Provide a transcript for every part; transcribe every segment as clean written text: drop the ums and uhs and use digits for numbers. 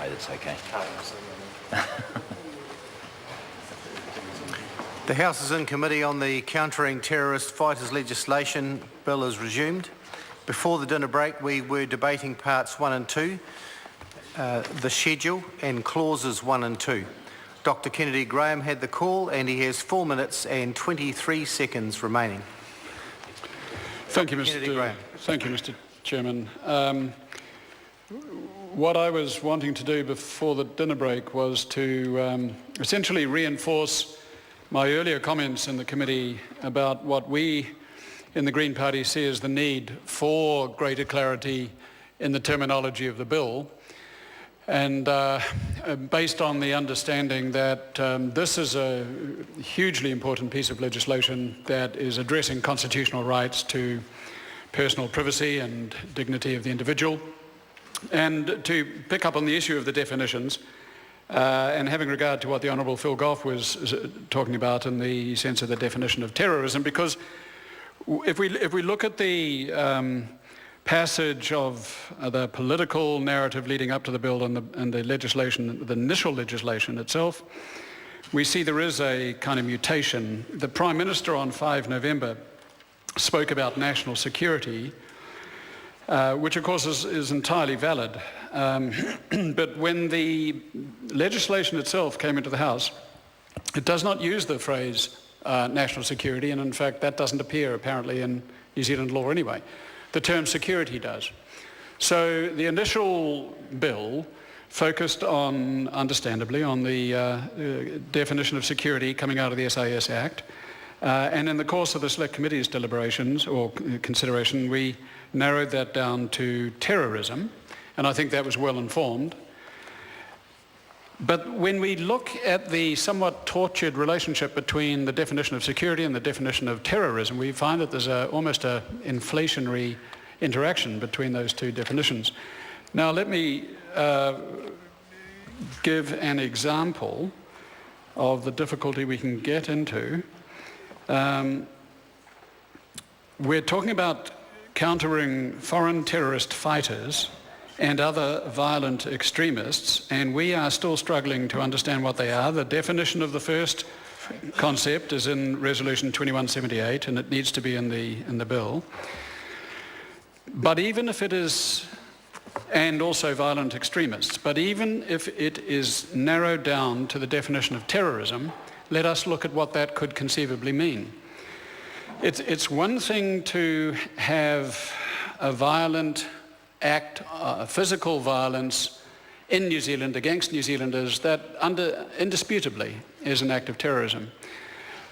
that's okay. The House is in committee on the Countering Terrorist Fighters legislation. Bill is resumed. Before the dinner break, we were debating parts 1 and 2, the schedule and clauses 1 and 2. Dr. Kennedy Graham had the call and he has 4 minutes and 23 seconds remaining. Thank you, Mr. Chairman. What I was wanting to do before the dinner break was to essentially reinforce my earlier comments in the committee about what we in the Green Party see as the need for greater clarity in the terminology of the bill, and based on the understanding that this is a hugely important piece of legislation that is addressing constitutional rights to personal privacy and dignity of the individual. And to pick up on the issue of the definitions, and having regard to what the Honourable Phil Goff was talking about in the sense of the definition of terrorism, because if we look at the passage of the political narrative leading up to the bill and the legislation, the initial legislation itself, we see there is a kind of mutation. The Prime Minister on 5 November spoke about national security, which of course is entirely valid. But when the legislation itself came into the House, it does not use the phrase national security, and in fact that doesn't appear apparently in New Zealand law anyway. The term security does. So the initial bill focused on, understandably, on the definition of security coming out of the SIS Act, and in the course of the Select Committee's deliberations or consideration, we narrowed that down to terrorism, and I think that was well informed. But when we look at the somewhat tortured relationship between the definition of security and the definition of terrorism, we find that there's almost an inflationary interaction between those two definitions. Now let me give an example of the difficulty we can get into. We're talking about countering foreign terrorist fighters and other violent extremists, and we are still struggling to understand what they are. The definition of the first concept is in Resolution 2178, and it needs to be in the bill. But even if it is, and also violent extremists, but even if it is narrowed down to the definition of terrorism, let us look at what that could conceivably mean. It's one thing to have a violent act, physical violence in New Zealand against New Zealanders that indisputably is an act of terrorism.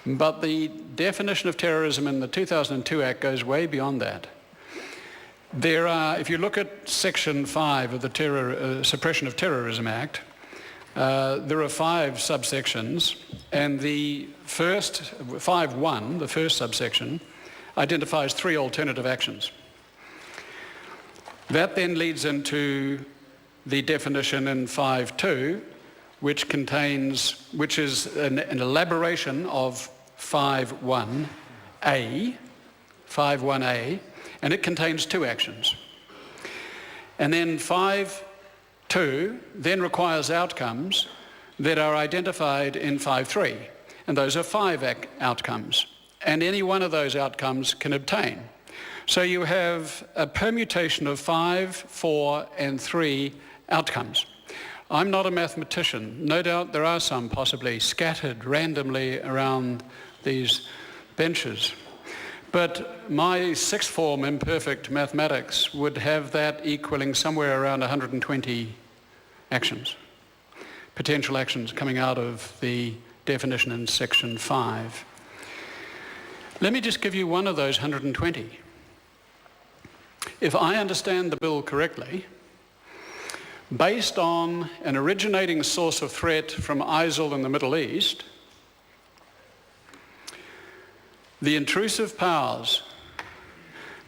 But the definition of terrorism in the 2002 Act goes way beyond that. There are, if you look at Section 5 of the Suppression of Terrorism Act, there are 5 subsections, and the first, 5.1, the first subsection, identifies 3 alternative actions. That then leads into the definition in 5.2, which is an elaboration of 5.1a, and it contains 2 actions. And then 5.2 then requires outcomes that are identified in 5.3, and those are 5 outcomes, and any one of those outcomes can obtain. So you have a permutation of 5, 4, and 3 outcomes. I'm not a mathematician. No doubt there are some possibly scattered randomly around these benches. But my 6th form imperfect mathematics would have that equaling somewhere around 120 actions, potential actions coming out of the definition in Section 5. Let me just give you one of those 120. If I understand the bill correctly, based on an originating source of threat from ISIL in the Middle East, the intrusive powers,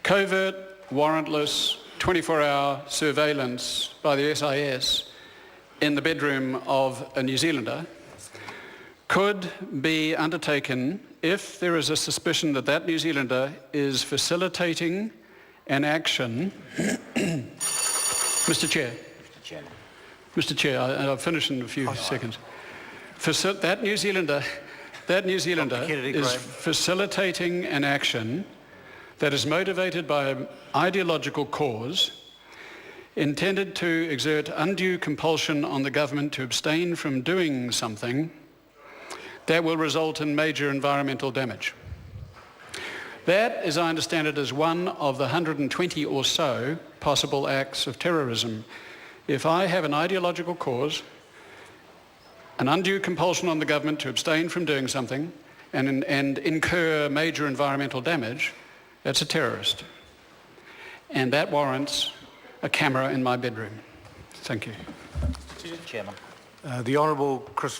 covert, warrantless, 24-hour surveillance by the SIS in the bedroom of a New Zealander could be undertaken if there is a suspicion that that New Zealander is facilitating an action, Mr. Chair, Mr. Chair, I'll finish in a few seconds. That New Zealander is facilitating an action that is motivated by an ideological cause intended to exert undue compulsion on the government to abstain from doing something that will result in major environmental damage. That, as I understand it, is one of the 120 or so possible acts of terrorism. If I have an ideological cause, an undue compulsion on the government to abstain from doing something and incur major environmental damage, that's a terrorist. And that warrants a camera in my bedroom. Thank you. Chairman. The Honourable Chris